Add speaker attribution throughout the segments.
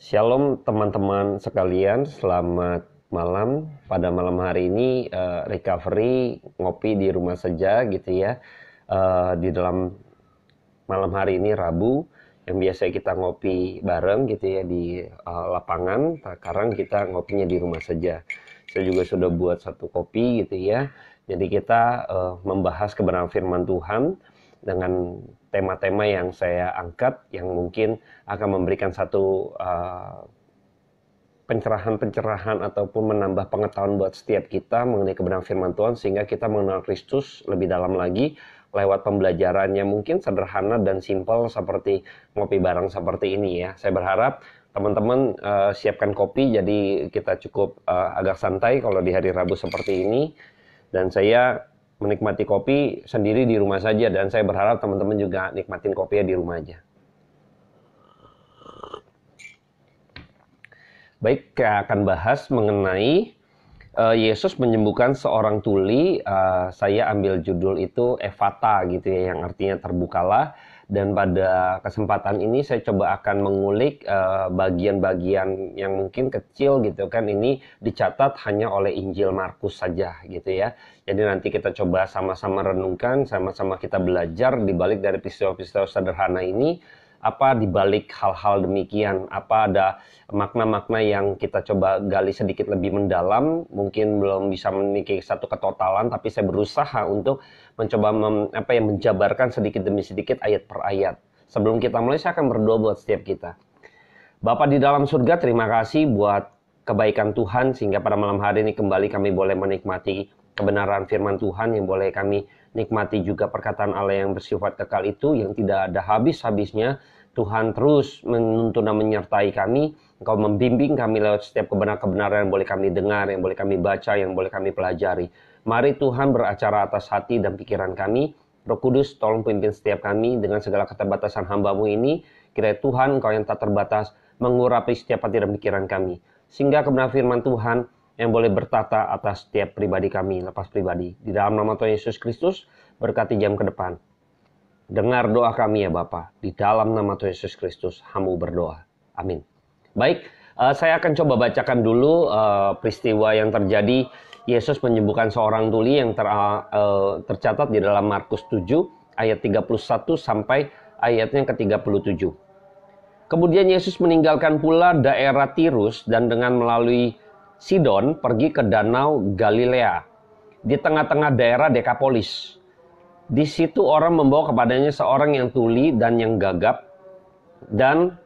Speaker 1: Shalom teman-teman sekalian, selamat malam. Pada malam hari ini recovery ngopi di rumah saja gitu ya. Di dalam malam hari ini Rabu yang biasa kita ngopi bareng gitu ya di lapangan. Sekarang kita ngopinya di rumah saja. Saya juga sudah buat satu kopi gitu ya. Jadi kita membahas kebenaran firman Tuhan dengan tema-tema yang saya angkat yang mungkin akan memberikan satu pencerahan-pencerahan ataupun menambah pengetahuan buat setiap kita mengenai kebenaran firman Tuhan sehingga kita mengenal Kristus lebih dalam lagi lewat pembelajaran yang mungkin sederhana dan simpel seperti ngopi bareng seperti ini ya. Saya berharap teman-teman siapkan kopi jadi kita cukup agak santai kalau di hari Rabu seperti ini, dan saya menikmati kopi sendiri di rumah saja, dan saya berharap teman-teman juga nikmatin kopinya di rumah aja. Baik, saya akan bahas mengenai Yesus menyembuhkan seorang tuli. Saya ambil judul itu Ephata gitu ya, yang artinya terbukalah. Dan pada kesempatan ini saya coba akan mengulik bagian-bagian yang mungkin kecil gitu kan. Ini dicatat hanya oleh Injil Markus saja gitu ya. Jadi nanti kita coba sama-sama renungkan, sama-sama kita belajar di balik dari peristiwa-peristiwa sederhana ini. Apa di balik hal-hal demikian? Apa ada makna-makna yang kita coba gali sedikit lebih mendalam? Mungkin belum bisa memiliki satu ketotalan, tapi saya berusaha untuk mencoba menjabarkan sedikit demi sedikit ayat per ayat. Sebelum kita mulai, saya akan berdoa buat setiap kita. Bapa di dalam surga, terima kasih buat kebaikan Tuhan sehingga pada malam hari ini kembali kami boleh menikmati kebenaran firman Tuhan, yang boleh kami nikmati juga perkataan Allah yang bersifat kekal itu, yang tidak ada habis-habisnya. Tuhan terus menuntun dan menyertai kami. Engkau membimbing kami lewat setiap kebenaran-kebenaran yang boleh kami dengar, yang boleh kami baca, yang boleh kami pelajari. Mari Tuhan beracara atas hati dan pikiran kami. Roh Kudus tolong pimpin setiap kami dengan segala keterbatasan hamba-Mu ini. Kiranya Tuhan Engkau yang tak terbatas mengurapi setiap hati dan pikiran kami, sehingga kebenaran firman Tuhan yang boleh bertata atas setiap pribadi kami, lepas pribadi. Di dalam nama Tuhan Yesus Kristus, berkati jam ke depan. Dengar doa kami ya Bapa. Di dalam nama Tuhan Yesus Kristus, hamba berdoa. Amin. Baik, saya akan coba bacakan dulu peristiwa yang terjadi. Yesus menyembuhkan seorang tuli yang tercatat di dalam Markus 7 ayat 31 sampai ayatnya ke-37. Kemudian Yesus meninggalkan pula daerah Tirus dan dengan melalui Sidon pergi ke danau Galilea di tengah-tengah daerah Dekapolis. Di situ orang membawa kepadanya seorang yang tuli dan yang gagap dan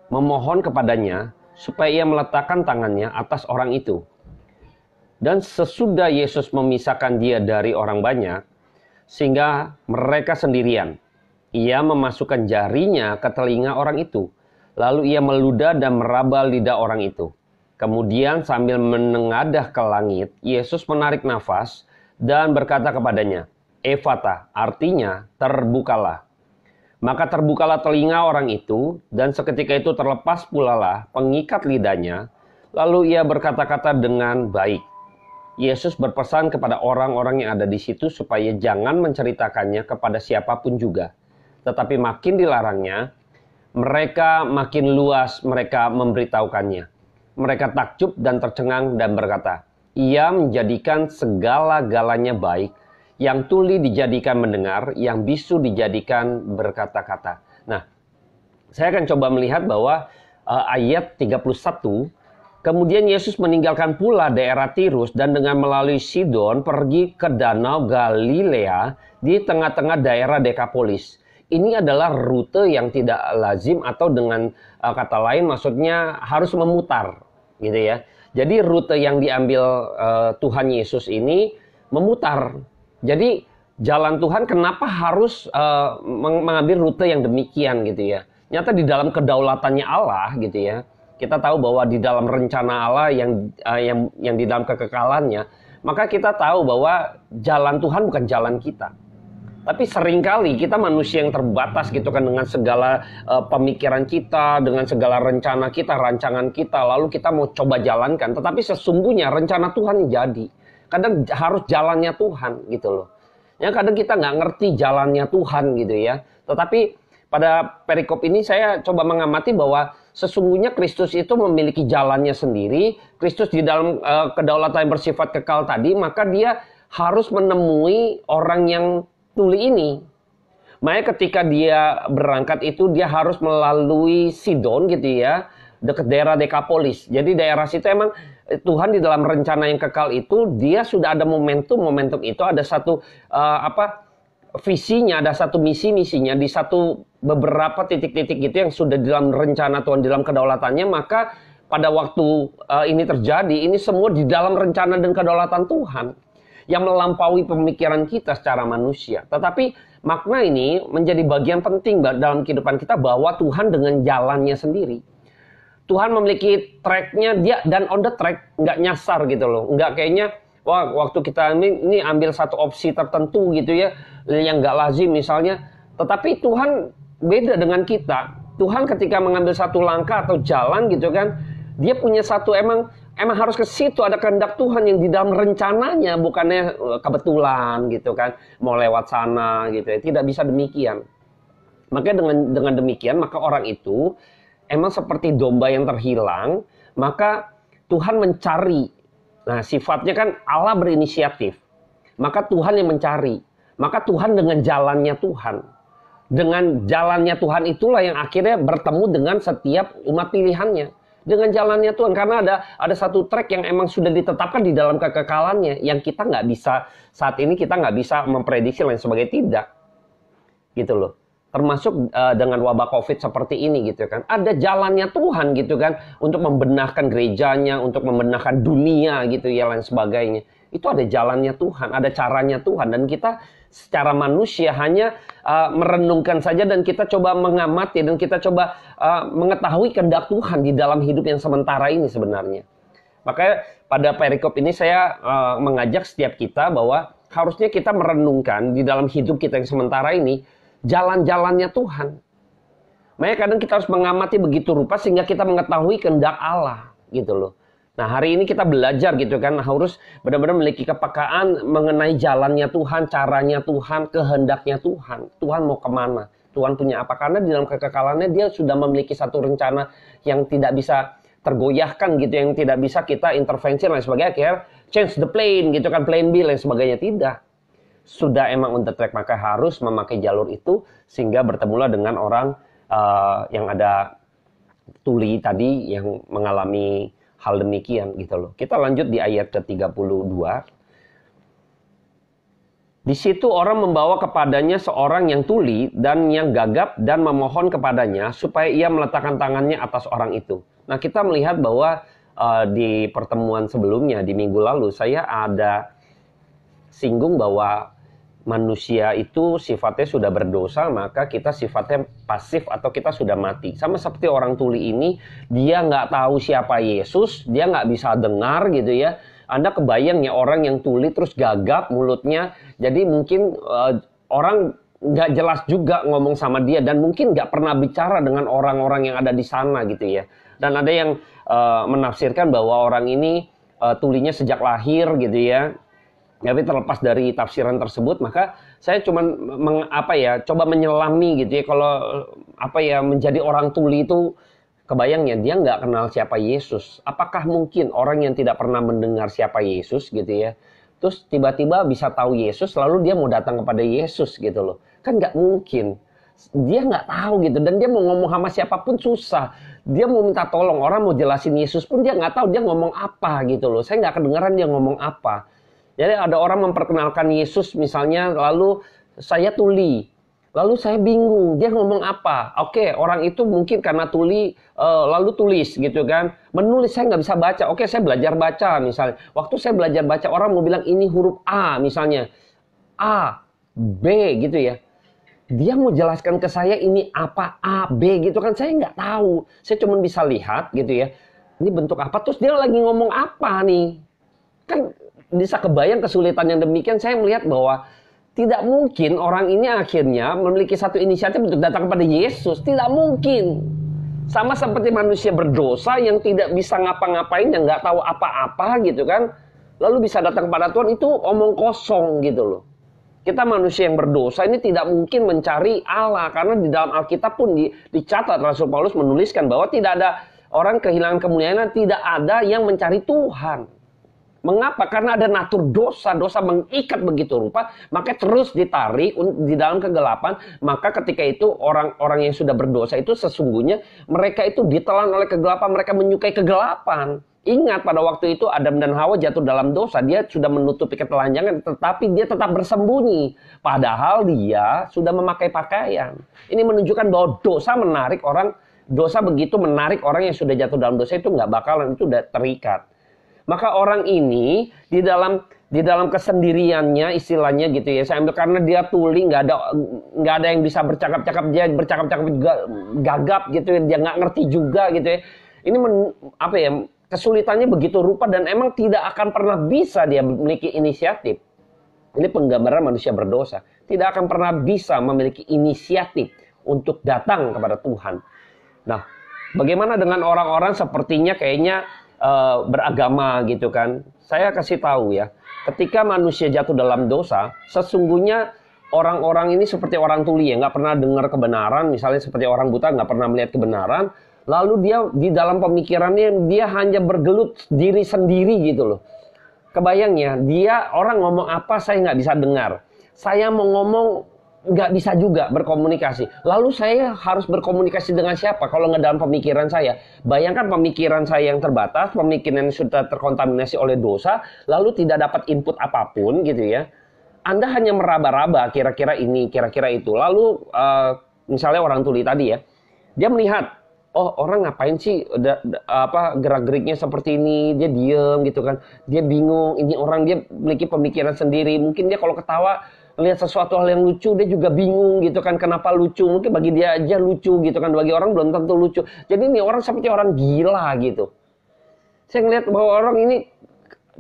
Speaker 1: memohon kepadanya supaya ia meletakkan tangannya atas orang itu. Dan sesudah Yesus memisahkan dia dari orang banyak sehingga mereka sendirian, ia memasukkan jarinya ke telinga orang itu. Lalu ia meludah dan meraba lidah orang itu. Kemudian sambil menengadah ke langit, Yesus menarik nafas dan berkata kepadanya, Ephata, artinya terbukalah. Maka terbukalah telinga orang itu, dan seketika itu terlepas pulalah pengikat lidahnya, lalu ia berkata-kata dengan baik. Yesus berpesan kepada orang-orang yang ada di situ supaya jangan menceritakannya kepada siapapun juga. Tetapi makin dilarangnya, mereka makin luas mereka memberitahukannya. Mereka takjub dan tercengang dan berkata, ia menjadikan segala-galanya baik, yang tuli dijadikan mendengar, yang bisu dijadikan berkata-kata. Nah, saya akan coba melihat bahwa ayat 31, kemudian Yesus meninggalkan pula daerah Tirus dan dengan melalui Sidon pergi ke danau Galilea di tengah-tengah daerah Dekapolis. Ini adalah rute yang tidak lazim, atau dengan kata lain maksudnya harus memutar gitu ya. Jadi rute yang diambil Tuhan Yesus ini memutar. Jadi jalan Tuhan kenapa harus mengambil rute yang demikian gitu ya. Nyata di dalam kedaulatannya Allah gitu ya. Kita tahu bahwa di dalam rencana Allah yang di dalam kekekalannya, maka kita tahu bahwa jalan Tuhan bukan jalan kita. Tapi seringkali kita manusia yang terbatas gitu kan, dengan segala pemikiran kita, dengan segala rencana kita, rancangan kita, lalu kita mau coba jalankan. Tetapi sesungguhnya rencana Tuhan jadi. Kadang harus jalannya Tuhan gitu loh. Ya kadang kita nggak ngerti jalannya Tuhan gitu ya. Tetapi pada perikop ini saya coba mengamati bahwa sesungguhnya Kristus itu memiliki jalannya sendiri. Kristus di dalam kedaulatan yang bersifat kekal tadi, maka dia harus menemui orang yang tuli ini. Makanya ketika dia berangkat itu dia harus melalui Sidon gitu ya, dekat daerah Dekapolis. Jadi daerah situ emang Tuhan di dalam rencana yang kekal itu dia sudah ada momentum itu ada satu visinya, ada satu misinya di satu beberapa titik-titik gitu yang sudah dalam rencana Tuhan, di dalam kedaulatannya. Maka pada waktu ini terjadi, ini semua di dalam rencana dan kedaulatan Tuhan yang melampaui pemikiran kita secara manusia. Tetapi makna ini menjadi bagian penting dalam kehidupan kita, bahwa Tuhan dengan jalannya sendiri. Tuhan memiliki tracknya dia, dan on the track, nggak nyasar gitu loh. Nggak kayaknya, wah waktu kita ini ambil satu opsi tertentu gitu ya, yang nggak lazim misalnya. Tetapi Tuhan beda dengan kita. Tuhan ketika mengambil satu langkah atau jalan gitu kan, dia punya satu emang harus ke situ, ada kehendak Tuhan yang di dalam rencananya, bukannya kebetulan gitu kan, mau lewat sana gitu ya. Tidak bisa demikian. Makanya dengan demikian, maka orang itu emang seperti domba yang terhilang, maka Tuhan mencari. Nah, sifatnya kan Allah berinisiatif. Maka Tuhan yang mencari. Maka Tuhan dengan jalannya Tuhan. Dengan jalannya Tuhan itulah yang akhirnya bertemu dengan setiap umat pilihannya. Dengan jalannya Tuhan. Karena ada satu track yang emang sudah ditetapkan di dalam kekekalannya. Yang kita nggak bisa, saat ini kita nggak bisa memprediksi lain sebagai tidak. Gitu loh. Termasuk dengan wabah COVID seperti ini gitu kan. Ada jalannya Tuhan gitu kan. Untuk membenahkan gerejanya, untuk membenahkan dunia gitu ya, lain sebagainya. Itu ada jalannya Tuhan, ada caranya Tuhan. Dan kita secara manusia hanya merenungkan saja, dan kita coba mengamati, dan kita coba mengetahui kehendak Tuhan di dalam hidup yang sementara ini sebenarnya. Makanya pada perikop ini saya mengajak setiap kita bahwa harusnya kita merenungkan di dalam hidup kita yang sementara ini, jalan-jalannya Tuhan. Makanya kadang kita harus mengamati begitu rupa sehingga kita mengetahui kehendak Allah gitu loh. Nah, hari ini kita belajar gitu kan, harus benar-benar memiliki kepekaan mengenai jalannya Tuhan, caranya Tuhan, kehendaknya Tuhan. Tuhan mau kemana? Tuhan punya apa? Karena di dalam kekekalannya dia sudah memiliki satu rencana yang tidak bisa tergoyahkan gitu, yang tidak bisa kita intervensi dan lain sebagainya. Akhirnya change the plane gitu kan, plan B dan sebagainya. Tidak. Sudah emang on the track, maka harus memakai jalur itu sehingga bertemulah dengan orang yang ada tuli tadi yang mengalami hal demikian gitu loh. Kita lanjut di ayat ke-32. Di situ orang membawa kepadanya seorang yang tuli dan yang gagap dan memohon kepadanya supaya ia meletakkan tangannya atas orang itu. Nah, kita melihat bahwa di pertemuan sebelumnya di minggu lalu saya ada singgung bahwa manusia itu sifatnya sudah berdosa, maka kita sifatnya pasif atau kita sudah mati. Sama seperti orang tuli ini, dia nggak tahu siapa Yesus, dia nggak bisa dengar gitu ya. Anda kebayang ya orang yang tuli terus gagap mulutnya, jadi mungkin orang nggak jelas juga ngomong sama dia, dan mungkin nggak pernah bicara dengan orang-orang yang ada di sana gitu ya. Dan ada yang menafsirkan bahwa orang ini tulinya sejak lahir gitu ya. Tapi terlepas dari tafsiran tersebut, maka saya cuma coba menyelami gitu ya. Kalau menjadi orang tuli itu, kebayangnya dia nggak kenal siapa Yesus. Apakah mungkin orang yang tidak pernah mendengar siapa Yesus gitu ya, terus tiba-tiba bisa tahu Yesus, lalu dia mau datang kepada Yesus gitu loh? Kan nggak mungkin. Dia nggak tahu gitu, dan dia mau ngomong sama siapapun susah. Dia mau minta tolong, orang mau jelasin Yesus pun dia nggak tahu dia ngomong apa gitu loh. Saya nggak kedengeran dia ngomong apa. Jadi ada orang memperkenalkan Yesus misalnya, lalu saya tuli, lalu saya bingung dia ngomong apa. Oke, orang itu mungkin karena tuli lalu tulis gitu kan. Menulis saya nggak bisa baca. Oke, saya belajar baca misalnya. Waktu saya belajar baca, orang mau bilang ini huruf A misalnya, A, B gitu ya. Dia mau jelaskan ke saya ini apa A, B gitu kan, saya nggak tahu. Saya cuma bisa lihat gitu ya. Ini bentuk apa? Terus dia lagi ngomong apa nih? Kan bisa kebayang kesulitan yang demikian. Saya melihat bahwa tidak mungkin orang ini akhirnya memiliki satu inisiatif untuk datang kepada Yesus. Tidak mungkin. Sama seperti manusia berdosa yang tidak bisa ngapa-ngapain, yang nggak tahu apa-apa gitu kan. Lalu bisa datang kepada Tuhan, itu omong kosong gitu loh. Kita manusia yang berdosa ini tidak mungkin mencari Allah, karena di dalam Alkitab pun dicatat, Rasul Paulus menuliskan bahwa tidak ada orang kehilangan kemuliaan, tidak ada yang mencari Tuhan. Mengapa? Karena ada natur dosa, dosa mengikat begitu rupa, maka terus ditarik di dalam kegelapan. Maka ketika itu orang-orang yang sudah berdosa itu sesungguhnya mereka itu ditelan oleh kegelapan, mereka menyukai kegelapan. Ingat pada waktu itu Adam dan Hawa jatuh dalam dosa, dia sudah menutupi ketelanjangan, tetapi dia tetap bersembunyi. Padahal dia sudah memakai pakaian. Ini menunjukkan bahwa dosa menarik orang, dosa begitu menarik orang yang sudah jatuh dalam dosa itu nggak bakalan, itu udah terikat. Maka orang ini di dalam kesendiriannya istilahnya gitu ya, saya ambil karena dia tuli, nggak ada yang bisa bercakap-cakap, dia bercakap-cakap juga gagap gitu ya, dia nggak ngerti juga gitu ya. Ini kesulitannya begitu rupa dan emang tidak akan pernah bisa dia memiliki inisiatif. Ini penggambaran manusia berdosa, tidak akan pernah bisa memiliki inisiatif untuk datang kepada Tuhan. Nah, bagaimana dengan orang-orang sepertinya kayaknya beragama gitu kan? Saya kasih tahu ya, ketika manusia jatuh dalam dosa, sesungguhnya orang-orang ini seperti orang tuli ya, nggak pernah dengar kebenaran, misalnya seperti orang buta nggak pernah melihat kebenaran, lalu dia di dalam pemikirannya dia hanya bergelut diri sendiri gitu loh. Kebayang ya, dia orang ngomong apa saya nggak bisa dengar, saya mau ngomong nggak bisa juga berkomunikasi. Lalu saya harus berkomunikasi dengan siapa kalau nggak dalam pemikiran saya? Bayangkan pemikiran saya yang terbatas, pemikiran yang sudah terkontaminasi oleh dosa, lalu tidak dapat input apapun gitu ya. Anda hanya meraba-raba kira-kira ini, kira-kira itu. Lalu misalnya orang tuli tadi ya, dia melihat, oh orang ngapain sih gerak-geriknya seperti ini, dia diem gitu kan, dia bingung, ini orang dia memiliki pemikiran sendiri, mungkin dia kalau ketawa lihat sesuatu hal yang lucu, dia juga bingung gitu kan, kenapa lucu, mungkin bagi dia aja lucu gitu kan, bagi orang belum tentu lucu. Jadi ini orang seperti orang gila gitu. Saya ngelihat bahwa orang ini,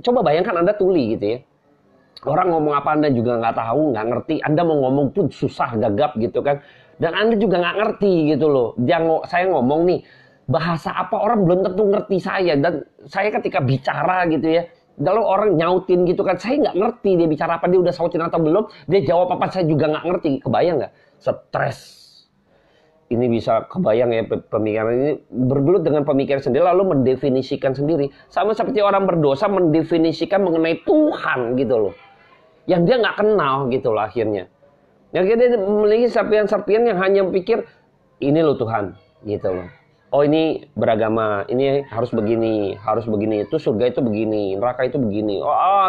Speaker 1: coba bayangkan Anda tuli gitu ya, orang ngomong apa Anda juga nggak tahu, nggak ngerti, Anda mau ngomong pun susah, gagap gitu kan, dan Anda juga nggak ngerti gitu loh. Saya ngomong nih, bahasa apa orang belum tentu ngerti saya, dan saya ketika bicara gitu ya, kalau orang nyautin gitu kan, saya nggak ngerti dia bicara apa, dia udah sautin atau belum, dia jawab apa saya juga nggak ngerti. Kebayang nggak? Stres. Ini bisa kebayang ya, pemikiran ini bergelut dengan pemikiran sendiri, lalu mendefinisikan sendiri. Sama seperti orang berdosa mendefinisikan mengenai Tuhan gitu loh, yang dia nggak kenal gitu loh akhirnya. Yang dia memiliki serpian-serpian yang hanya pikir, ini loh Tuhan gitu loh. Oh ini beragama, ini harus begini, itu surga itu begini, neraka itu begini.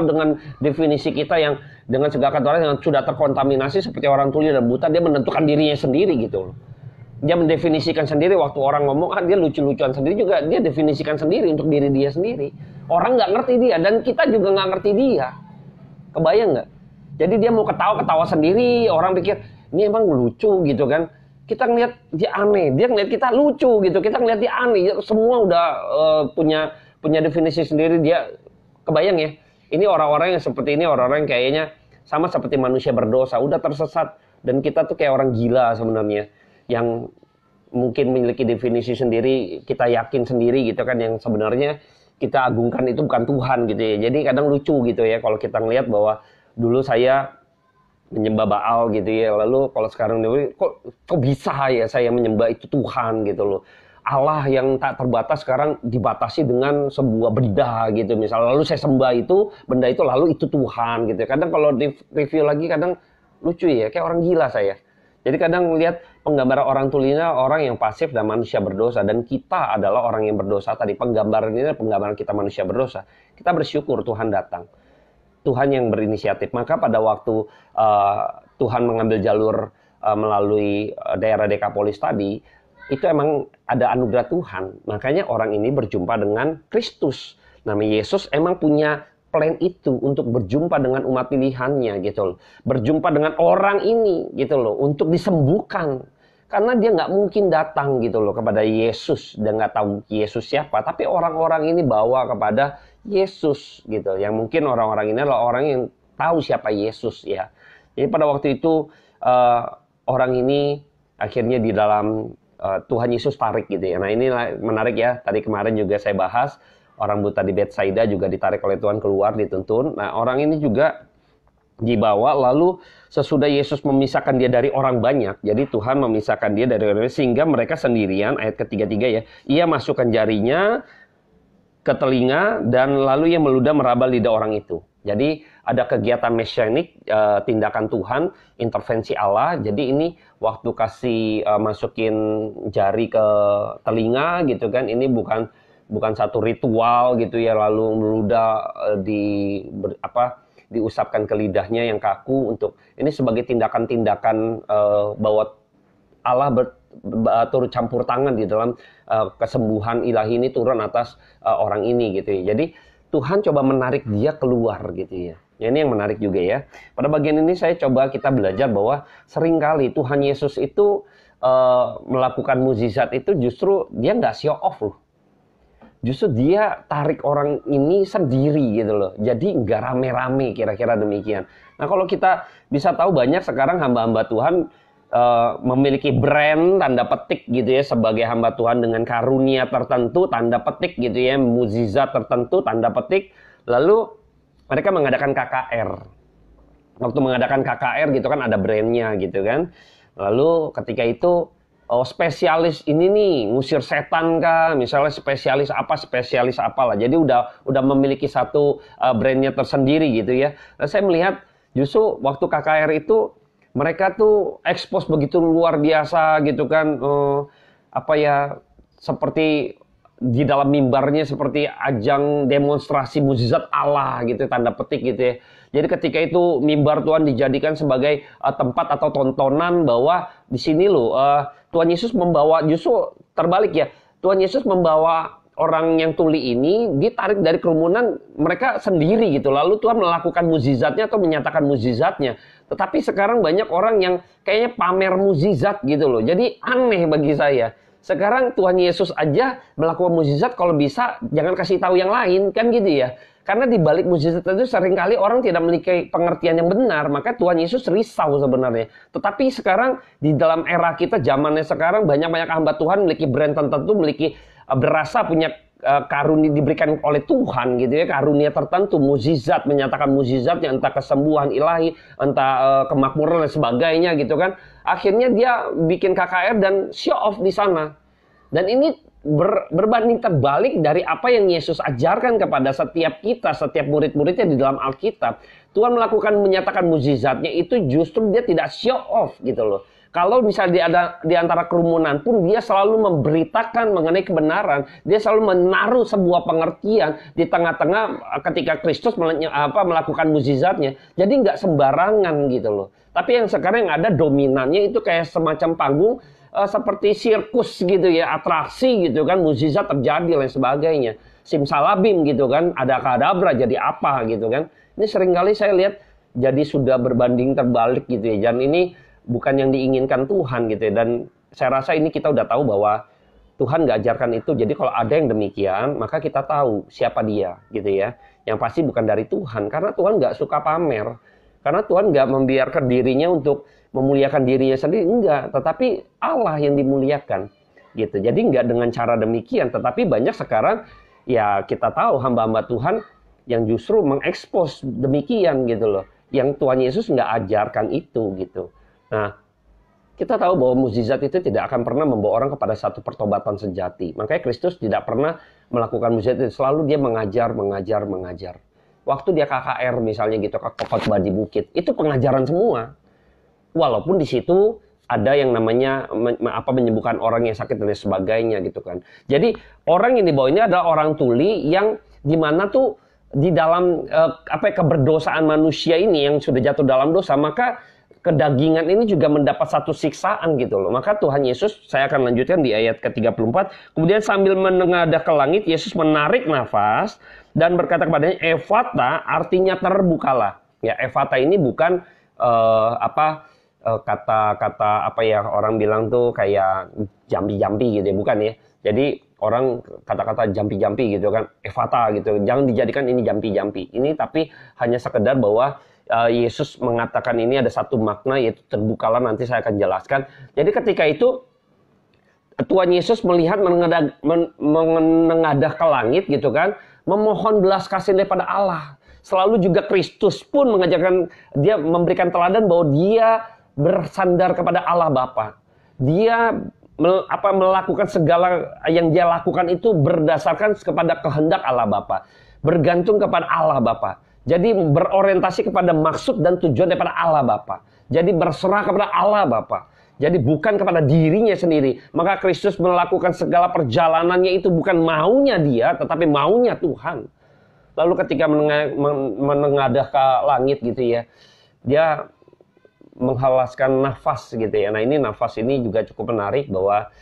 Speaker 1: Dengan definisi kita yang dengan segala kata yang sudah terkontaminasi seperti orang tuli dan buta, dia menentukan dirinya sendiri gitu loh. Dia mendefinisikan sendiri, waktu orang ngomong, dia lucu-lucuan sendiri juga, dia definisikan sendiri untuk diri dia sendiri. Orang nggak ngerti dia, dan kita juga nggak ngerti dia. Kebayang nggak? Jadi dia mau ketawa-ketawa sendiri, orang pikir, ini emang lucu gitu kan. Kita ngeliat dia aneh, dia ngeliat kita lucu gitu, kita ngeliat dia aneh, semua udah punya definisi sendiri. Dia kebayang ya, ini orang-orang yang seperti ini, orang-orang yang kayaknya sama seperti manusia berdosa, udah tersesat, dan kita tuh kayak orang gila sebenarnya, yang mungkin memiliki definisi sendiri, kita yakin sendiri gitu kan, yang sebenarnya kita agungkan itu bukan Tuhan gitu ya. Jadi kadang lucu gitu ya kalau kita ngeliat bahwa dulu saya menyembah Baal gitu ya, lalu kalau sekarang kok bisa ya saya menyembah itu Tuhan gitu loh. Allah yang tak terbatas sekarang dibatasi dengan sebuah benda gitu misalnya, lalu saya sembah itu benda itu, lalu itu Tuhan gitu. Kadang kalau di review lagi kadang lucu ya, kayak orang gila saya. Jadi kadang melihat penggambaran orang tulinya orang yang pasif dan manusia berdosa, dan kita adalah orang yang berdosa tadi. Penggambaran ini penggambaran kita manusia berdosa. Kita bersyukur Tuhan datang, Tuhan yang berinisiatif. Maka pada waktu Tuhan mengambil jalur melalui daerah Dekapolis tadi, itu emang ada anugerah Tuhan. Makanya orang ini berjumpa dengan Kristus. Namanya Yesus emang punya plan itu untuk berjumpa dengan umat pilihannya gitu loh. Berjumpa dengan orang ini gitu loh, untuk disembuhkan. Karena dia nggak mungkin datang gitu loh kepada Yesus dan nggak tahu Yesus siapa. Tapi orang-orang ini bawa kepada Yesus gitu. Yang mungkin orang-orang ini adalah orang yang tahu siapa Yesus ya. Jadi pada waktu itu orang ini akhirnya di dalam Tuhan Yesus tarik gitu ya. Nah ini menarik ya. Tadi kemarin juga saya bahas orang buta di Betsaida juga ditarik oleh Tuhan keluar, dituntun. Nah orang ini juga dibawa, lalu sesudah Yesus memisahkan dia dari orang banyak, jadi Tuhan memisahkan dia dari orang banyak, sehingga mereka sendirian, ayat ketiga ya, ia masukkan jarinya ke telinga dan lalu ia meludah meraba lidah orang itu. Jadi ada kegiatan mesianik, tindakan Tuhan, intervensi Allah. Jadi ini waktu kasih masukin jari ke telinga gitu kan, ini bukan satu ritual gitu ya, lalu meludah diusapkan ke lidahnya yang kaku, untuk ini sebagai tindakan-tindakan bahwa Allah turut campur tangan di dalam kesembuhan ilahi ini turun atas orang ini gitu ya. Jadi Tuhan coba menarik dia keluar gitu ya. Ya, ini yang menarik juga ya. Pada bagian ini kita belajar bahwa seringkali Tuhan Yesus itu melakukan mukjizat itu justru dia nggak show off loh. Justru dia tarik orang ini sendiri gitu loh. Jadi nggak rame-rame, kira-kira demikian. Nah kalau kita bisa tahu, banyak sekarang hamba-hamba Tuhan memiliki brand tanda petik gitu ya, sebagai hamba Tuhan dengan karunia tertentu tanda petik gitu ya, mukjizat tertentu tanda petik, lalu mereka mengadakan KKR. Waktu mengadakan KKR gitu kan ada brandnya gitu kan, lalu ketika itu spesialis ini nih ngusir setan kah, misalnya spesialis apalah, jadi udah memiliki satu brandnya tersendiri gitu ya. Nah, saya melihat justru waktu KKR itu mereka tuh expose begitu luar biasa gitu kan, seperti di dalam mimbarnya seperti ajang demonstrasi mukjizat Allah gitu, tanda petik gitu ya. Jadi ketika itu mimbar Tuhan dijadikan sebagai tempat atau tontonan bahwa di sini loh Tuhan Yesus membawa, justru terbalik ya, Tuhan Yesus membawa orang yang tuli ini ditarik dari kerumunan mereka sendiri gitu. Lalu Tuhan melakukan mukjizatnya atau menyatakan mukjizatnya. Tetapi sekarang banyak orang yang kayaknya pamer mukjizat gitu loh. Jadi aneh bagi saya. Sekarang Tuhan Yesus aja melakukan mukjizat, kalau bisa jangan kasih tahu yang lain, kan gitu ya. Karena di balik mukjizat itu seringkali orang tidak memiliki pengertian yang benar, maka Tuhan Yesus risau sebenarnya. Tetapi sekarang di dalam era kita, zamannya sekarang, banyak-banyak hamba Tuhan memiliki brand tertentu, memiliki berasa punya karunia diberikan oleh Tuhan gitu ya, karunia tertentu, mukjizat, menyatakan mukjizatnya, entah kesembuhan ilahi, entah kemakmuran dan sebagainya gitu kan. Akhirnya dia bikin KKR dan show off di sana. Dan ini berbanding terbalik dari apa yang Yesus ajarkan kepada setiap kita, setiap murid-muridnya di dalam Alkitab. Tuhan menyatakan mukjizatnya itu justru dia tidak show off gitu loh. Kalau misalnya di antara kerumunan pun dia selalu memberitakan mengenai kebenaran, dia selalu menaruh sebuah pengertian di tengah-tengah ketika Kristus melakukan mukjizatnya. Jadi nggak sembarangan gitu loh. Tapi yang sekarang yang ada dominannya itu kayak semacam panggung, seperti sirkus gitu ya, atraksi gitu kan, mukjizat terjadi dan sebagainya. Simsalabim gitu kan, ada kadabra jadi apa gitu kan. Ini seringkali saya lihat jadi sudah berbanding terbalik gitu ya. Dan ini bukan yang diinginkan Tuhan gitu ya. Dan saya rasa ini kita udah tahu bahwa Tuhan nggak ajarkan itu. Jadi kalau ada yang demikian, maka kita tahu siapa dia gitu ya. Yang pasti bukan dari Tuhan, karena Tuhan nggak suka pamer. Karena Tuhan nggak membiarkan dirinya untuk memuliakan dirinya sendiri, enggak, tetapi Allah yang dimuliakan gitu. Jadi enggak dengan cara demikian, tetapi banyak sekarang ya kita tahu hamba-hamba Tuhan yang justru mengekspos demikian gitu loh, yang Tuhan Yesus enggak ajarkan itu gitu. Nah, kita tahu bahwa mukjizat itu tidak akan pernah membawa orang kepada satu pertobatan sejati. Makanya Kristus tidak pernah melakukan mukjizat itu, selalu dia mengajar. Waktu dia KKR misalnya gitu, khotbah di bukit, itu pengajaran semua. Walaupun di situ ada yang namanya menyembuhkan orang yang sakit dan sebagainya gitu kan. Jadi orang yang dibawa ini adalah orang tuli yang dimana tuh di dalam keberdosaan manusia ini yang sudah jatuh dalam dosa, maka kedagingan ini juga mendapat satu siksaan gitu loh. Maka Tuhan Yesus, saya akan lanjutkan di ayat ke-34. Kemudian sambil menengadah ke langit, Yesus menarik nafas dan berkata kepadanya, Efata, artinya terbukalah. Ya, Efata ini bukan kata-kata apa ya orang bilang tuh kayak jampi-jampi gitu ya, bukan ya. Jadi orang kata-kata jampi-jampi gitu kan, Efata gitu, jangan dijadikan ini jampi-jampi. Ini tapi hanya sekedar bahwa Yesus mengatakan ini ada satu makna, yaitu terbukalah, nanti saya akan jelaskan. Jadi ketika itu Tuhan Yesus melihat menengadah ke langit gitu kan, memohon belas kasih daripada Allah. Selalu juga Kristus pun mengajarkan, dia memberikan teladan bahwa dia bersandar kepada Allah Bapa. Dia melakukan segala yang dia lakukan itu berdasarkan kepada kehendak Allah Bapa, bergantung kepada Allah Bapa. Jadi berorientasi kepada maksud dan tujuan daripada Allah Bapa. Jadi berserah kepada Allah Bapa. Jadi bukan kepada dirinya sendiri. Maka Kristus melakukan segala perjalanannya itu bukan maunya dia, tetapi maunya Tuhan. Lalu ketika menengadah ke langit gitu ya, dia menghalaskan nafas gitu ya. Nah ini nafas ini juga cukup menarik bahwa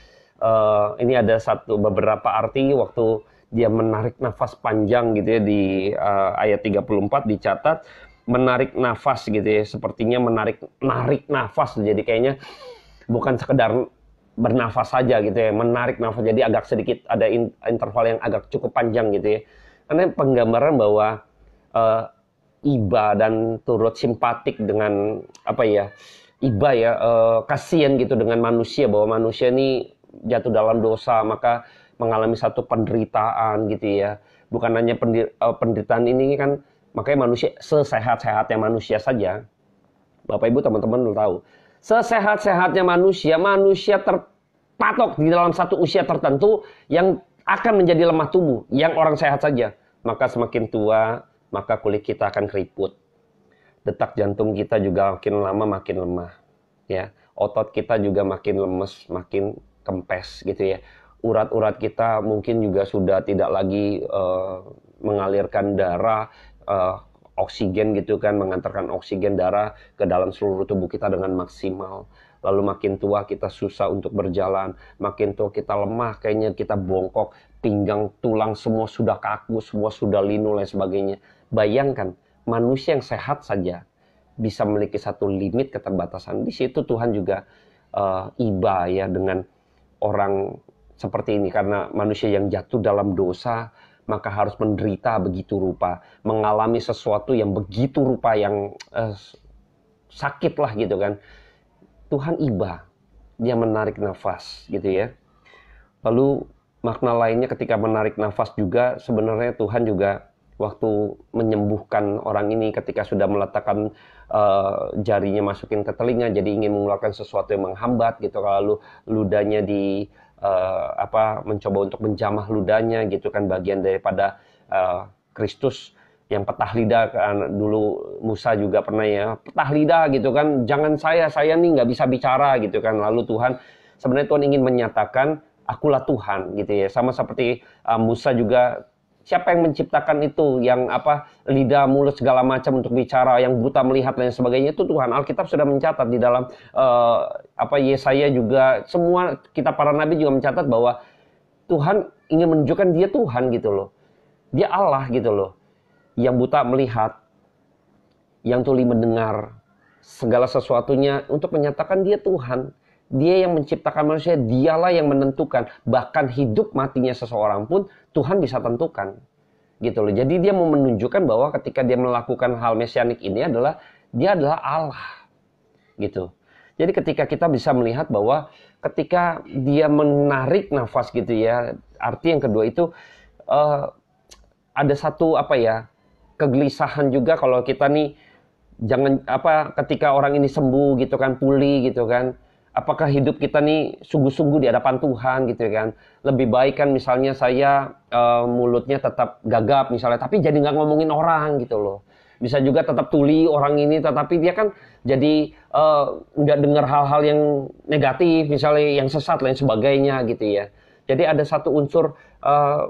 Speaker 1: ini ada beberapa arti waktu dia menarik nafas panjang gitu ya di ayat 34 dicatat menarik nafas gitu ya. Sepertinya menarik nafas, jadi kayaknya bukan sekedar bernafas saja gitu ya, menarik nafas, jadi agak sedikit ada interval yang agak cukup panjang gitu ya. Karena penggambaran bahwa iba dan turut simpatik dengan iba ya, kasihan gitu dengan manusia, bahwa manusia ini jatuh dalam dosa maka mengalami satu penderitaan gitu ya. Bukan hanya penderitaan ini kan, makanya manusia sesehat-sehatnya manusia saja. Bapak Ibu teman-teman udah tahu, sesehat-sehatnya manusia terpatok di dalam satu usia tertentu yang akan menjadi lemah tubuh, yang orang sehat saja. Maka semakin tua, maka kulit kita akan keriput. Detak jantung kita juga makin lama makin lemah. Ya, otot kita juga makin lemes, makin kempes gitu ya. Urat-urat kita mungkin juga sudah tidak lagi mengalirkan darah, oksigen gitu kan, mengantarkan oksigen darah ke dalam seluruh tubuh kita dengan maksimal. Lalu makin tua kita susah untuk berjalan, makin tua kita lemah, kayaknya kita bongkok, pinggang, tulang semua sudah kaku, semua sudah linu dan sebagainya. Bayangkan, manusia yang sehat saja bisa memiliki satu limit keterbatasan. Di situ Tuhan juga iba ya dengan orang seperti ini, karena manusia yang jatuh dalam dosa maka harus menderita begitu rupa, mengalami sesuatu yang begitu rupa, yang sakit lah gitu kan. Tuhan iba, dia menarik nafas gitu ya. Lalu makna lainnya ketika menarik nafas juga, sebenarnya Tuhan juga waktu menyembuhkan orang ini ketika sudah meletakkan jarinya masukin ke telinga, jadi ingin mengeluarkan sesuatu yang menghambat gitu. Lalu ludahnya mencoba untuk menjamah ludahnya gitu kan, bagian daripada Kristus yang petah lidah kan. Dulu Musa juga pernah ya petah lidah gitu kan, jangan saya nih nggak bisa bicara gitu kan. Lalu sebenarnya Tuhan ingin menyatakan akulah Tuhan gitu ya, sama seperti Musa juga. Siapa yang menciptakan itu, yang lidah, mulut, segala macam untuk bicara, yang buta melihat dan sebagainya, itu Tuhan. Alkitab sudah mencatat di dalam Yesaya juga, semua kita para nabi juga mencatat bahwa Tuhan ingin menunjukkan dia Tuhan gitu loh. Dia Allah gitu loh. Yang buta melihat, yang tuli mendengar, segala sesuatunya untuk menyatakan dia Tuhan. Dia yang menciptakan manusia, dialah yang menentukan. Bahkan hidup matinya seseorang pun Tuhan bisa tentukan. Gitu loh. Jadi dia mau menunjukkan bahwa ketika dia melakukan hal mesianik ini dia adalah Allah. Gitu. Jadi ketika kita bisa melihat bahwa ketika dia menarik nafas gitu ya, arti yang kedua itu ada satu kegelisahan juga kalau kita nih ketika orang ini sembuh gitu kan, pulih gitu kan. Apakah hidup kita nih sungguh-sungguh di hadapan Tuhan gitu kan. Lebih baik kan misalnya saya mulutnya tetap gagap misalnya, tapi jadi nggak ngomongin orang gitu loh. Bisa juga tetap tuli orang ini, tetapi dia kan jadi nggak dengar hal-hal yang negatif, misalnya yang sesat lain sebagainya gitu ya. Jadi ada satu unsur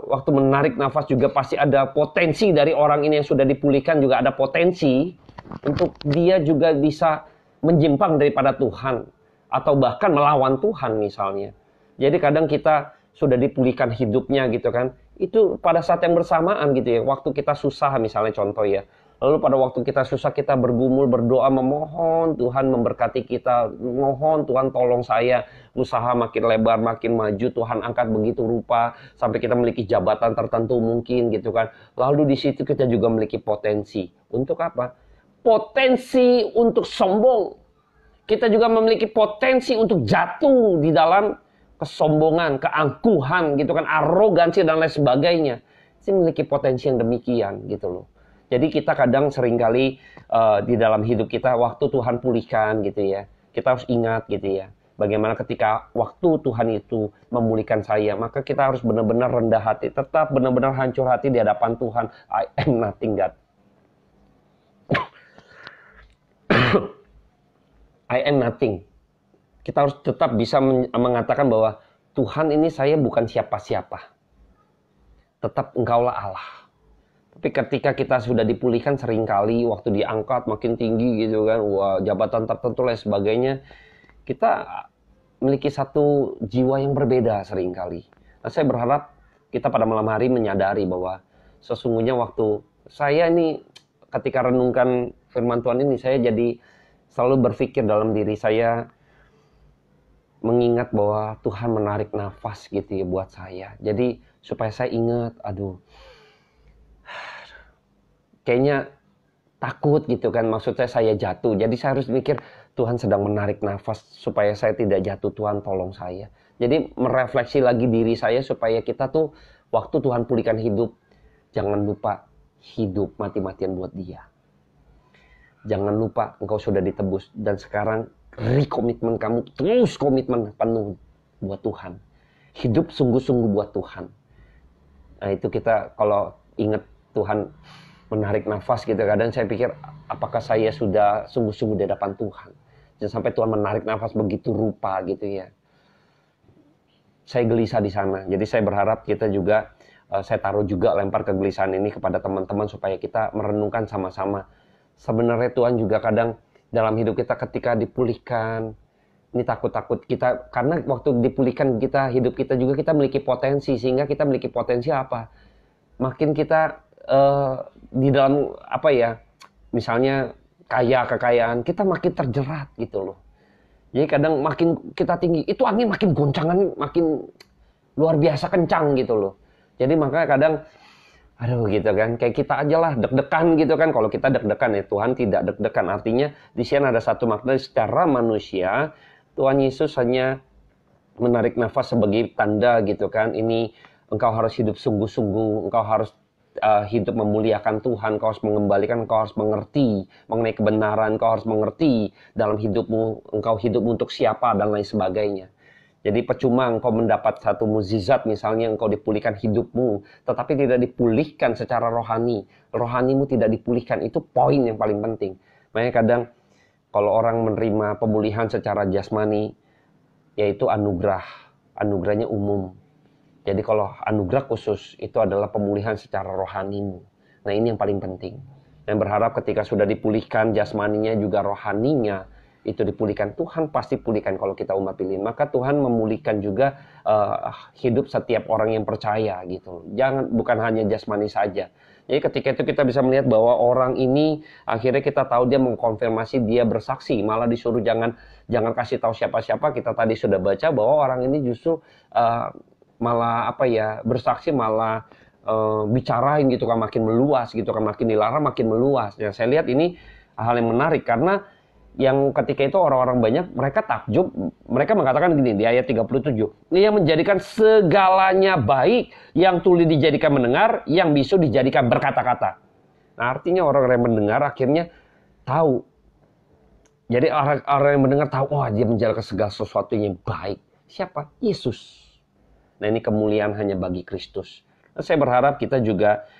Speaker 1: waktu menarik nafas juga pasti ada potensi dari orang ini yang sudah dipulihkan, juga ada potensi untuk dia juga bisa menyimpang daripada Tuhan. Atau bahkan melawan Tuhan misalnya. Jadi kadang kita sudah dipulihkan hidupnya gitu kan. Itu pada saat yang bersamaan gitu ya. Waktu kita susah misalnya contoh ya. Lalu pada waktu kita susah kita bergumul, berdoa, memohon Tuhan memberkati kita. Mohon Tuhan tolong saya. Usaha makin lebar, makin maju. Tuhan angkat begitu rupa. Sampai kita memiliki jabatan tertentu mungkin gitu kan. Lalu di situ kita juga memiliki potensi. Untuk apa? Potensi untuk sombong. Kita juga memiliki potensi untuk jatuh di dalam kesombongan, keangkuhan gitu kan, arogansi dan lain sebagainya. Kita memiliki potensi yang demikian gitu loh. Jadi kita kadang seringkali di dalam hidup kita waktu Tuhan pulihkan gitu ya, kita harus ingat gitu ya. Bagaimana ketika waktu Tuhan itu memulihkan saya, maka kita harus benar-benar rendah hati, tetap benar-benar hancur hati di hadapan Tuhan. I am nothing, God. I am nothing. Kita harus tetap bisa mengatakan bahwa Tuhan ini saya bukan siapa-siapa. Tetap Engkaulah Allah. Tapi ketika kita sudah dipulihkan seringkali, waktu diangkat makin tinggi gitu kan, wah jabatan tertentu dan sebagainya, kita memiliki satu jiwa yang berbeda seringkali. Nah, saya berharap kita pada malam hari menyadari bahwa sesungguhnya waktu saya ini ketika renungkan firman Tuhan ini, saya jadi selalu berpikir dalam diri saya, mengingat bahwa Tuhan menarik nafas gitu ya buat saya. Jadi supaya saya ingat, kayaknya takut gitu kan, maksudnya saya jatuh. Jadi saya harus mikir Tuhan sedang menarik nafas supaya saya tidak jatuh, Tuhan tolong saya. Jadi merefleksi lagi diri saya supaya kita tuh waktu Tuhan pulihkan hidup, jangan lupa hidup mati-matian buat Dia. Jangan lupa engkau sudah ditebus dan sekarang rekomitmen kamu terus komitmen penuh buat Tuhan. Hidup sungguh-sungguh buat Tuhan. Nah itu kita kalau ingat Tuhan menarik nafas gitu, kadang saya pikir apakah saya sudah sungguh-sungguh di hadapan Tuhan. Jangan sampai Tuhan menarik nafas begitu rupa gitu ya. Saya gelisah di sana. Jadi saya berharap kita juga, saya taruh juga lempar kegelisahan ini kepada teman-teman supaya kita merenungkan sama-sama. Sebenarnya Tuhan juga kadang dalam hidup kita ketika dipulihkan, ini takut-takut kita, karena waktu dipulihkan kita, hidup kita juga kita memiliki potensi, sehingga kita memiliki potensi apa? Makin kita di dalam misalnya kekayaan, kita makin terjerat gitu loh. Jadi kadang makin kita tinggi, itu angin makin goncangan, makin luar biasa kencang gitu loh. Jadi makanya kadang, gitu kan, kayak kita aja lah deg-degan gitu kan. Kalau kita deg-degan ya, Tuhan tidak deg-degan. Artinya di sini ada satu makna secara manusia, Tuhan Yesus hanya menarik nafas sebagai tanda gitu kan. Ini engkau harus hidup sungguh-sungguh, engkau harus hidup memuliakan Tuhan, kau harus mengembalikan, kau harus mengerti mengenai kebenaran, kau harus mengerti dalam hidupmu, engkau hidup untuk siapa dan lain sebagainya. Jadi percuma engkau mendapat satu mukjizat, misalnya engkau dipulihkan hidupmu, tetapi tidak dipulihkan secara rohani, rohanimu tidak dipulihkan, itu poin yang paling penting. Makanya kadang kalau orang menerima pemulihan secara jasmani, yaitu anugerahnya umum. Jadi kalau anugerah khusus itu adalah pemulihan secara rohanimu. Nah ini yang paling penting. Dan berharap ketika sudah dipulihkan jasmaninya juga rohaninya itu dipulihkan. Tuhan pasti pulihkan kalau kita umat pilihan. Maka Tuhan memulihkan juga hidup setiap orang yang percaya gitu. Bukan hanya jasmani saja. Jadi ketika itu kita bisa melihat bahwa orang ini akhirnya kita tahu dia mengkonfirmasi, dia bersaksi. Malah disuruh jangan kasih tahu siapa-siapa. Kita tadi sudah baca bahwa orang ini justru malah bersaksi, malah bicarain gitu kan, makin meluas gitu kan, makin dilarang makin meluas. Ya, saya lihat ini hal yang menarik karena yang ketika itu orang-orang banyak mereka takjub, mereka mengatakan gini di ayat 37, yang menjadikan segalanya baik, yang tuli dijadikan mendengar, yang bisu dijadikan berkata-kata. Nah artinya orang-orang yang mendengar akhirnya tahu. Jadi orang yang mendengar tahu, dia menjalankan segala sesuatu yang baik. Siapa? Yesus. Nah ini kemuliaan hanya bagi Kristus. Nah, saya berharap kita juga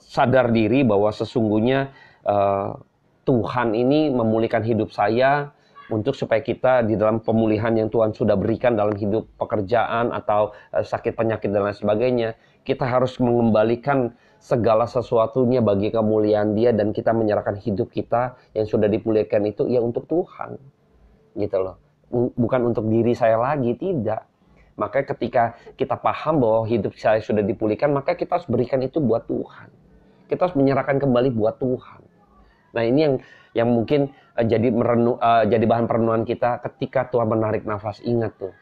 Speaker 1: sadar diri bahwa sesungguhnya Tuhan ini memulihkan hidup saya untuk supaya kita di dalam pemulihan yang Tuhan sudah berikan dalam hidup pekerjaan atau sakit penyakit dan lain sebagainya, kita harus mengembalikan segala sesuatunya bagi kemuliaan Dia dan kita menyerahkan hidup kita yang sudah dipulihkan itu ya untuk Tuhan. Gitu loh. Bukan untuk diri saya lagi, tidak. Maka ketika kita paham bahwa hidup saya sudah dipulihkan, maka kita harus berikan itu buat Tuhan. Kita harus menyerahkan kembali buat Tuhan. Nah ini yang mungkin jadi bahan perenungan kita ketika Tuhan menarik nafas. Ingat tuh,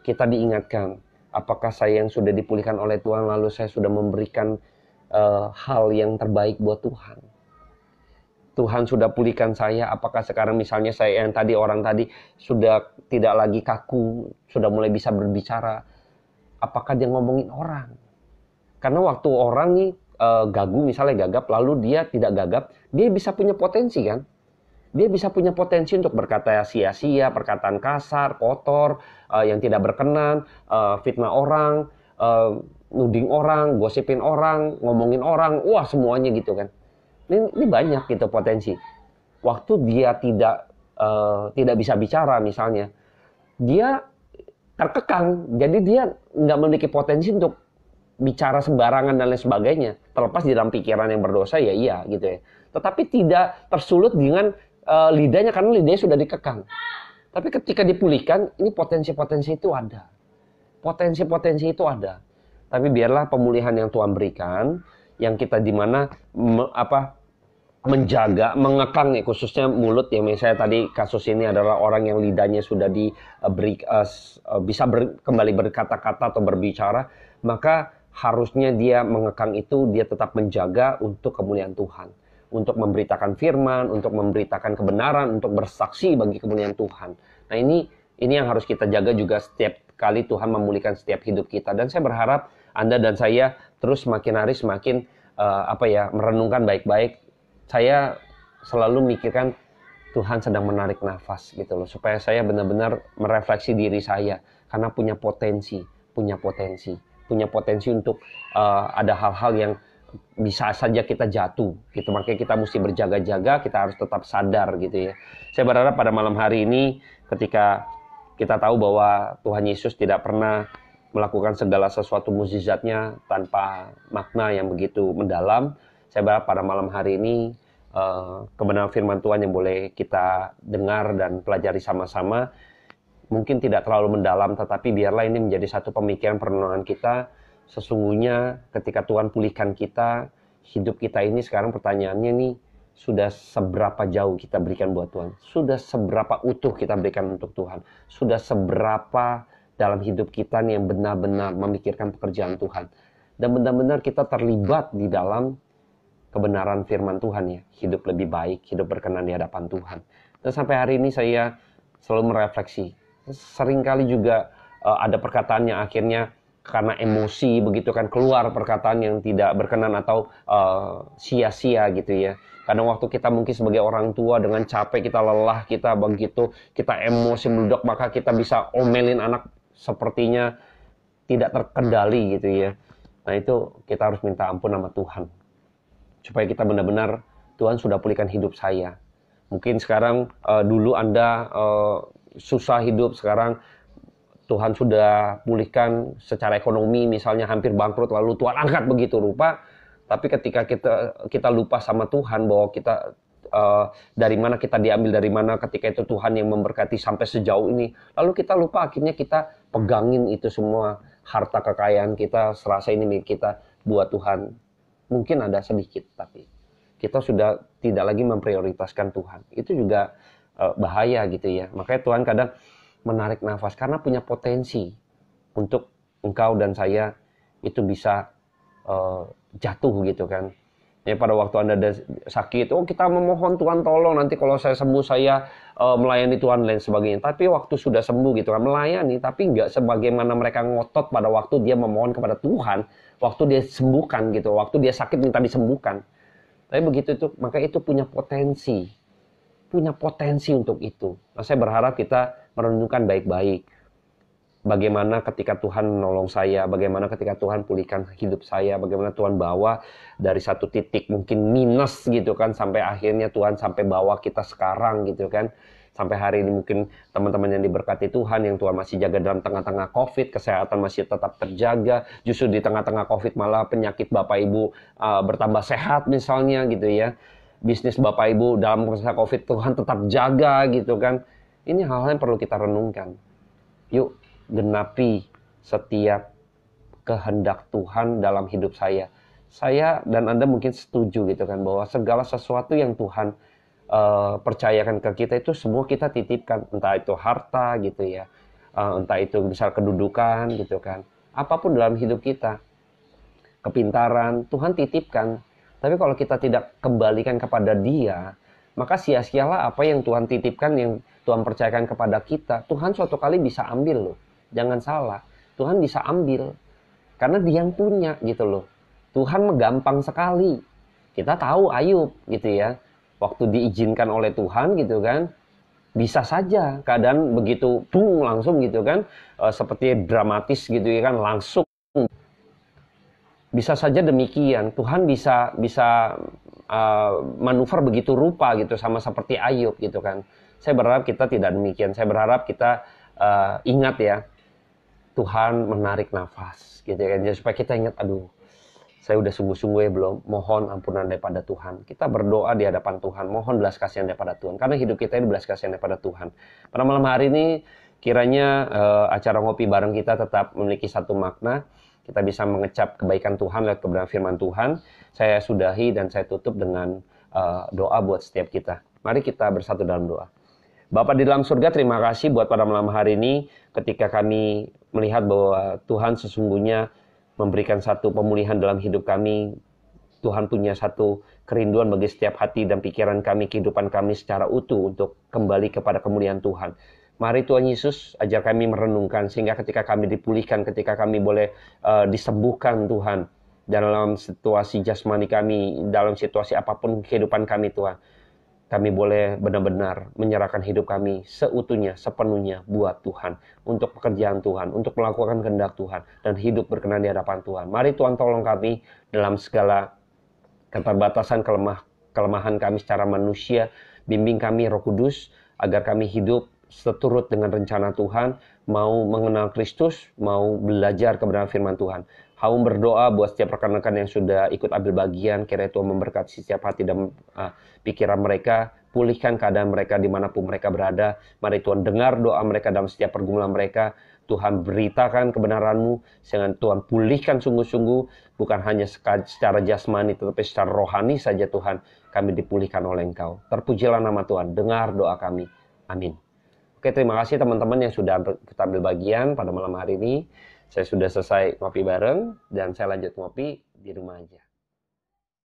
Speaker 1: kita diingatkan, apakah saya yang sudah dipulihkan oleh Tuhan, lalu saya sudah memberikan hal yang terbaik buat Tuhan. Tuhan sudah pulihkan saya, apakah sekarang misalnya saya yang tadi, orang tadi sudah tidak lagi kaku, sudah mulai bisa berbicara, apakah dia ngomongin orang? Karena waktu orang nih gagu, misalnya gagap, lalu dia tidak gagap, dia bisa punya potensi kan? Dia bisa punya potensi untuk berkata sia-sia, perkataan kasar, kotor, yang tidak berkenan, fitnah orang, nuding orang, gosipin orang, ngomongin orang, wah semuanya gitu kan. Ini banyak gitu potensi. Waktu dia tidak bisa bicara misalnya, dia terkekang, jadi dia nggak memiliki potensi untuk bicara sembarangan dan lain sebagainya. Terlepas di dalam pikiran yang berdosa ya iya gitu ya. Tetapi tidak tersulut dengan lidahnya karena lidahnya sudah dikekang. Tapi ketika dipulihkan, ini potensi-potensi itu ada. Potensi-potensi itu ada. Tapi biarlah pemulihan yang Tuhan berikan, yang kita dimana menjaga, mengekang ya, khususnya mulut ya. Misalnya tadi kasus ini adalah orang yang lidahnya sudah bisa kembali berkata-kata atau berbicara, maka harusnya dia mengekang itu, dia tetap menjaga untuk kemuliaan Tuhan, untuk memberitakan firman, untuk memberitakan kebenaran, untuk bersaksi bagi kemuliaan Tuhan. Nah ini yang harus kita jaga juga setiap kali Tuhan memulihkan setiap hidup kita. Dan saya berharap Anda dan saya terus semakin hari semakin merenungkan baik-baik. Saya selalu mikirkan Tuhan sedang menarik nafas gitu loh, supaya saya benar-benar merefleksi diri saya, karena punya potensi untuk ada hal-hal yang bisa saja kita jatuh gitu. Makanya kita mesti berjaga-jaga, kita harus tetap sadar gitu ya. Saya berharap pada malam hari ini ketika kita tahu bahwa Tuhan Yesus tidak pernah melakukan segala sesuatu mukjizatnya tanpa makna yang begitu mendalam. Saya berharap pada malam hari ini kebenaran firman Tuhan yang boleh kita dengar dan pelajari sama-sama, mungkin tidak terlalu mendalam, tetapi biarlah ini menjadi satu pemikiran perenungan kita. Sesungguhnya ketika Tuhan pulihkan kita, hidup kita ini sekarang pertanyaannya nih, sudah seberapa jauh kita berikan buat Tuhan? Sudah seberapa utuh kita berikan untuk Tuhan? Sudah seberapa dalam hidup kita nih yang benar-benar memikirkan pekerjaan Tuhan? Dan benar-benar kita terlibat di dalam kebenaran firman Tuhan ya. Hidup lebih baik, hidup berkenan di hadapan Tuhan. Dan sampai hari ini saya selalu merefleksi. Seringkali juga ada perkataan yang akhirnya karena emosi begitu kan keluar perkataan yang tidak berkenan atau sia-sia gitu ya. Kadang waktu kita mungkin sebagai orang tua dengan capek, kita lelah, kita begitu, kita emosi meledak, maka kita bisa omelin anak sepertinya tidak terkendali gitu ya. Nah itu kita harus minta ampun sama Tuhan. Supaya kita benar-benar, Tuhan sudah pulihkan hidup saya. Mungkin sekarang dulu Anda susah hidup, sekarang Tuhan sudah pulihkan secara ekonomi, misalnya hampir bangkrut, lalu Tuhan angkat begitu rupa. Tapi ketika kita lupa sama Tuhan bahwa kita dari mana kita diambil, dari mana ketika itu Tuhan yang memberkati sampai sejauh ini, lalu kita lupa, akhirnya kita pegangin itu semua harta kekayaan kita, serasa ini milik kita buat Tuhan. Mungkin ada sedikit, tapi kita sudah tidak lagi memprioritaskan Tuhan. Itu juga bahaya gitu ya. Makanya Tuhan kadang menarik nafas karena punya potensi untuk engkau dan saya itu bisa jatuh gitu kan. Ya pada waktu Anda ada sakit, kita memohon Tuhan tolong, nanti kalau saya sembuh saya melayani Tuhan dan sebagainya. Tapi waktu sudah sembuh gitu kan, melayani, tapi nggak sebagaimana mereka ngotot pada waktu dia memohon kepada Tuhan, waktu dia sembuhkan gitu, waktu dia sakit minta disembuhkan. Tapi begitu itu, maka itu punya potensi untuk itu. Nah, saya berharap kita merenungkan baik-baik. Bagaimana ketika Tuhan menolong saya, bagaimana ketika Tuhan pulihkan hidup saya, bagaimana Tuhan bawa dari satu titik mungkin minus gitu kan, sampai akhirnya Tuhan sampai bawa kita sekarang gitu kan. Sampai hari ini mungkin teman-teman yang diberkati Tuhan, yang Tuhan masih jaga dalam tengah-tengah COVID, kesehatan masih tetap terjaga, justru di tengah-tengah COVID malah penyakit Bapak Ibu bertambah sehat misalnya gitu ya. Bisnis Bapak Ibu dalam masa COVID Tuhan tetap jaga gitu kan. Ini hal-hal yang perlu kita renungkan. Yuk, genapi setiap kehendak Tuhan dalam hidup saya. Saya dan Anda mungkin setuju gitu kan, bahwa segala sesuatu yang Tuhan percayakan ke kita itu semua kita titipkan. Entah itu harta gitu ya, entah itu misal kedudukan gitu kan. Apapun dalam hidup kita, kepintaran, Tuhan titipkan. Tapi kalau kita tidak kembalikan kepada Dia, maka sia-sialah apa yang Tuhan titipkan, yang Tuhan percayakan kepada kita. Tuhan suatu kali bisa ambil loh. Jangan salah, Tuhan bisa ambil karena Dia yang punya gitu loh. Tuhan gampang sekali. Kita tahu Ayub gitu ya. Waktu diizinkan oleh Tuhan gitu kan, bisa saja keadaan begitu langsung gitu kan, seperti dramatis gitu ya kan, langsung. Bisa saja demikian. Tuhan bisa bisa manuver begitu rupa gitu, sama seperti Ayub gitu kan. Saya berharap kita tidak demikian. Saya berharap kita ingat ya, Tuhan menarik nafas gitu kan. Jadi supaya kita ingat, aduh, saya udah sungguh-sungguh ya belum, mohon ampunan daripada Tuhan. Kita berdoa di hadapan Tuhan, mohon belas kasihan daripada Tuhan. Karena hidup kita ini belas kasihan daripada Tuhan. Pada malam hari ini, kiranya acara ngopi bareng kita tetap memiliki satu makna. Kita bisa mengecap kebaikan Tuhan lewat kebenaran firman Tuhan. Saya sudahi dan saya tutup dengan doa buat setiap kita. Mari kita bersatu dalam doa. Bapa di dalam surga, terima kasih buat pada malam hari ini ketika kami melihat bahwa Tuhan sesungguhnya memberikan satu pemulihan dalam hidup kami. Tuhan punya satu kerinduan bagi setiap hati dan pikiran kami, kehidupan kami secara utuh untuk kembali kepada kemuliaan Tuhan. Mari Tuhan Yesus ajar kami merenungkan sehingga ketika kami dipulihkan, ketika kami boleh disembuhkan Tuhan dalam situasi jasmani kami, dalam situasi apapun kehidupan kami Tuhan, kami boleh benar-benar menyerahkan hidup kami seutuhnya, sepenuhnya buat Tuhan, untuk pekerjaan Tuhan, untuk melakukan kehendak Tuhan, dan hidup berkenan di hadapan Tuhan. Mari Tuhan tolong kami dalam segala keterbatasan, kelemahan kami secara manusia. Bimbing kami Roh Kudus, agar kami hidup seturut dengan rencana Tuhan, mau mengenal Kristus, mau belajar kebenaran firman Tuhan. Haum berdoa buat setiap rekan-rekan yang sudah ikut ambil bagian, kiranya Tuhan memberkati setiap hati dan pikiran mereka, pulihkan keadaan mereka dimanapun mereka berada. Mari Tuhan dengar doa mereka dalam setiap pergumulan mereka. Tuhan beritakan kebenaran-Mu, sehingga Tuhan pulihkan sungguh-sungguh, bukan hanya secara jasmani, tetapi secara rohani saja Tuhan, kami dipulihkan oleh Engkau. Terpujilah nama Tuhan, dengar doa kami. Amin. Oke, terima kasih teman-teman yang sudah kita ambil bagian pada malam hari ini. Saya sudah selesai ngopi bareng, dan saya lanjut ngopi di rumah aja.